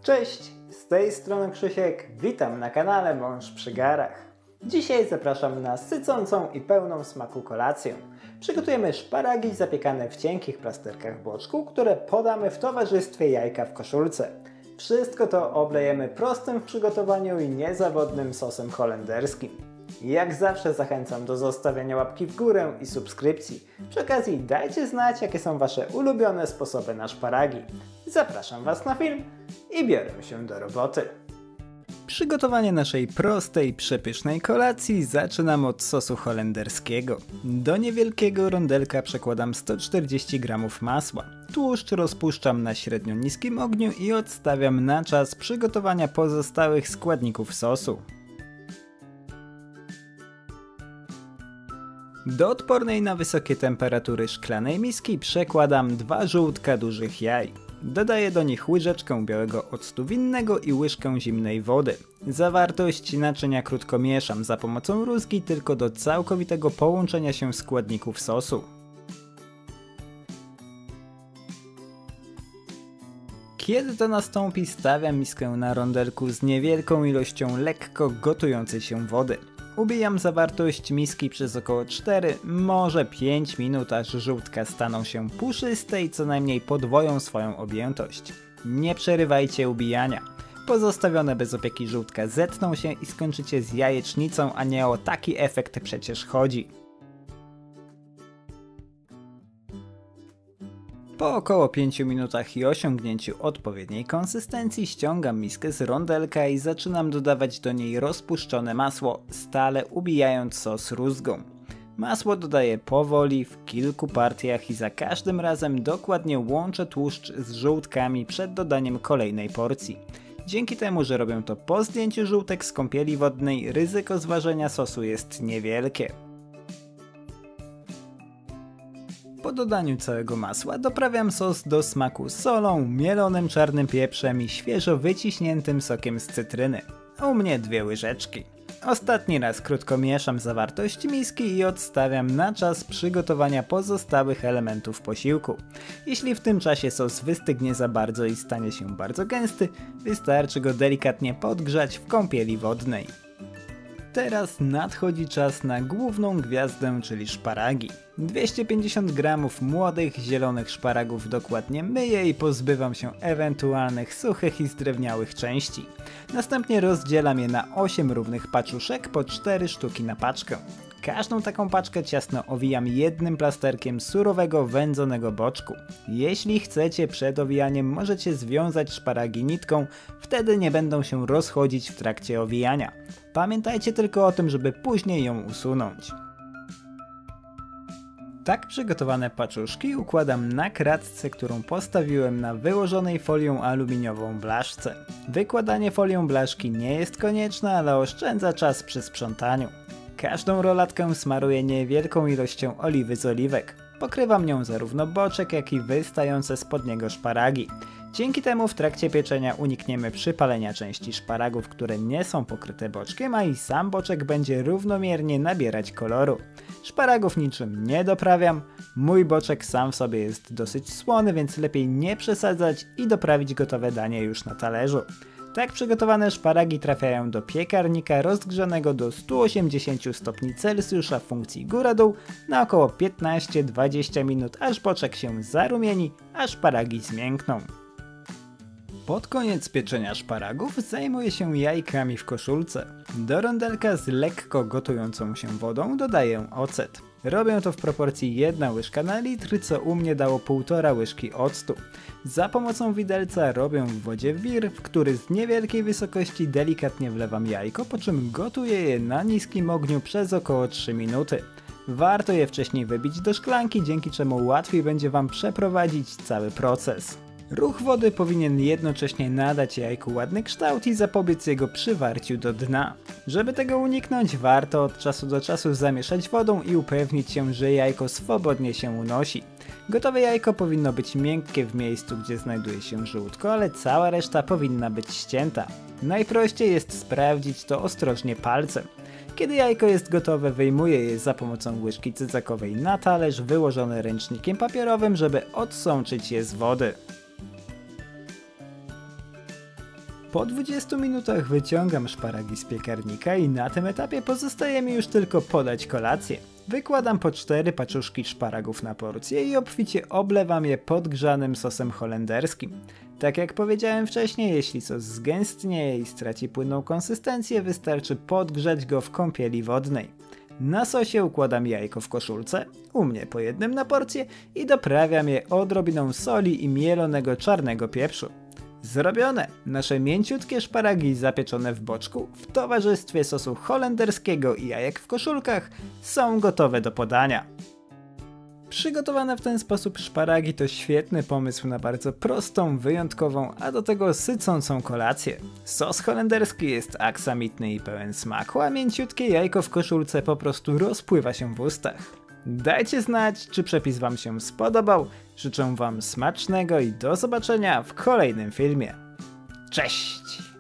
Cześć, z tej strony Krzysiek, witam na kanale Mąż przy garach. Dzisiaj zapraszam na sycącą i pełną smaku kolację. Przygotujemy szparagi zapiekane w cienkich plasterkach boczku, które podamy w towarzystwie jajka w koszulce. Wszystko to oblejemy prostym w przygotowaniu i niezawodnym sosem holenderskim. Jak zawsze zachęcam do zostawiania łapki w górę i subskrypcji. Przy okazji dajcie znać, jakie są Wasze ulubione sposoby na szparagi. Zapraszam Was na film i biorę się do roboty. Przygotowanie naszej prostej, przepysznej kolacji zaczynam od sosu holenderskiego. Do niewielkiego rondelka przekładam 140 g masła. Tłuszcz rozpuszczam na średnio niskim ogniu i odstawiam na czas przygotowania pozostałych składników sosu. Do odpornej na wysokie temperatury szklanej miski przekładam 2 żółtka dużych jaj. Dodaję do nich łyżeczkę białego octu winnego i łyżkę zimnej wody. Zawartość naczynia krótko mieszam za pomocą rózgi tylko do całkowitego połączenia się składników sosu. Kiedy to nastąpi, stawiam miskę na rondelku z niewielką ilością lekko gotującej się wody. Ubijam zawartość miski przez około 4, może 5 minut, aż żółtka staną się puszyste i co najmniej podwoją swoją objętość. Nie przerywajcie ubijania. Pozostawione bez opieki żółtka zetną się i skończycie z jajecznicą, a nie o taki efekt przecież chodzi. Po około 5 minutach i osiągnięciu odpowiedniej konsystencji ściągam miskę z rondelka i zaczynam dodawać do niej rozpuszczone masło, stale ubijając sos rózgą. Masło dodaję powoli, w kilku partiach i za każdym razem dokładnie łączę tłuszcz z żółtkami przed dodaniem kolejnej porcji. Dzięki temu, że robię to po zdjęciu żółtek z kąpieli wodnej, ryzyko zważenia sosu jest niewielkie. Po dodaniu całego masła doprawiam sos do smaku solą, mielonym czarnym pieprzem i świeżo wyciśniętym sokiem z cytryny. U mnie 2 łyżeczki. Ostatni raz krótko mieszam zawartość miski i odstawiam na czas przygotowania pozostałych elementów posiłku. Jeśli w tym czasie sos wystygnie za bardzo i stanie się bardzo gęsty, wystarczy go delikatnie podgrzać w kąpieli wodnej. Teraz nadchodzi czas na główną gwiazdę, czyli szparagi. 250 g młodych, zielonych szparagów dokładnie myję i pozbywam się ewentualnych suchych i zdrewniałych części. Następnie rozdzielam je na 8 równych paczuszek, po 4 sztuki na paczkę. Każdą taką paczkę ciasno owijam jednym plasterkiem surowego, wędzonego boczku. Jeśli chcecie przed owijaniem, możecie związać szparagi nitką, wtedy nie będą się rozchodzić w trakcie owijania. Pamiętajcie tylko o tym, żeby później ją usunąć. Tak przygotowane paczuszki układam na kratce, którą postawiłem na wyłożonej folią aluminiową blaszce. Wykładanie folią blaszki nie jest konieczne, ale oszczędza czas przy sprzątaniu. Każdą rolatkę smaruję niewielką ilością oliwy z oliwek. Pokrywam nią zarówno boczek, jak i wystające spod niego szparagi. Dzięki temu w trakcie pieczenia unikniemy przypalenia części szparagów, które nie są pokryte boczkiem, a i sam boczek będzie równomiernie nabierać koloru. Szparagów niczym nie doprawiam, mój boczek sam w sobie jest dosyć słony, więc lepiej nie przesadzać i doprawić gotowe danie już na talerzu. Tak przygotowane szparagi trafiają do piekarnika rozgrzanego do 180 stopni Celsjusza w funkcji góra-dół na około 15-20 minut, aż boczek się zarumieni, a szparagi zmiękną. Pod koniec pieczenia szparagów zajmuję się jajkami w koszulce. Do rondelka z lekko gotującą się wodą dodaję ocet. Robię to w proporcji 1 łyżka na litr, co u mnie dało 1,5 łyżki octu. Za pomocą widelca robię w wodzie wir, w który z niewielkiej wysokości delikatnie wlewam jajko, po czym gotuję je na niskim ogniu przez około 3 minuty. Warto je wcześniej wybić do szklanki, dzięki czemu łatwiej będzie Wam przeprowadzić cały proces. Ruch wody powinien jednocześnie nadać jajku ładny kształt i zapobiec jego przywarciu do dna. Żeby tego uniknąć, warto od czasu do czasu zamieszać wodą i upewnić się, że jajko swobodnie się unosi. Gotowe jajko powinno być miękkie w miejscu, gdzie znajduje się żółtko, ale cała reszta powinna być ścięta. Najprościej jest sprawdzić to ostrożnie palcem. Kiedy jajko jest gotowe, wyjmuję je za pomocą łyżki cycakowej na talerz wyłożony ręcznikiem papierowym, żeby odsączyć je z wody. Po 20 minutach wyciągam szparagi z piekarnika i na tym etapie pozostaje mi już tylko podać kolację. Wykładam po 4 paczuszki szparagów na porcję i obficie oblewam je podgrzanym sosem holenderskim. Tak jak powiedziałem wcześniej, jeśli sos zgęstnieje i straci płynną konsystencję, wystarczy podgrzać go w kąpieli wodnej. Na sosie układam jajko w koszulce, u mnie po jednym na porcję, i doprawiam je odrobiną soli i mielonego czarnego pieprzu. Zrobione! Nasze mięciutkie szparagi zapieczone w boczku w towarzystwie sosu holenderskiego i jajek w koszulkach są gotowe do podania. Przygotowane w ten sposób szparagi to świetny pomysł na bardzo prostą, wyjątkową, a do tego sycącą kolację. Sos holenderski jest aksamitny i pełen smaku, a mięciutkie jajko w koszulce po prostu rozpływa się w ustach. Dajcie znać, czy przepis wam się spodobał. Życzę wam smacznego i do zobaczenia w kolejnym filmie. Cześć!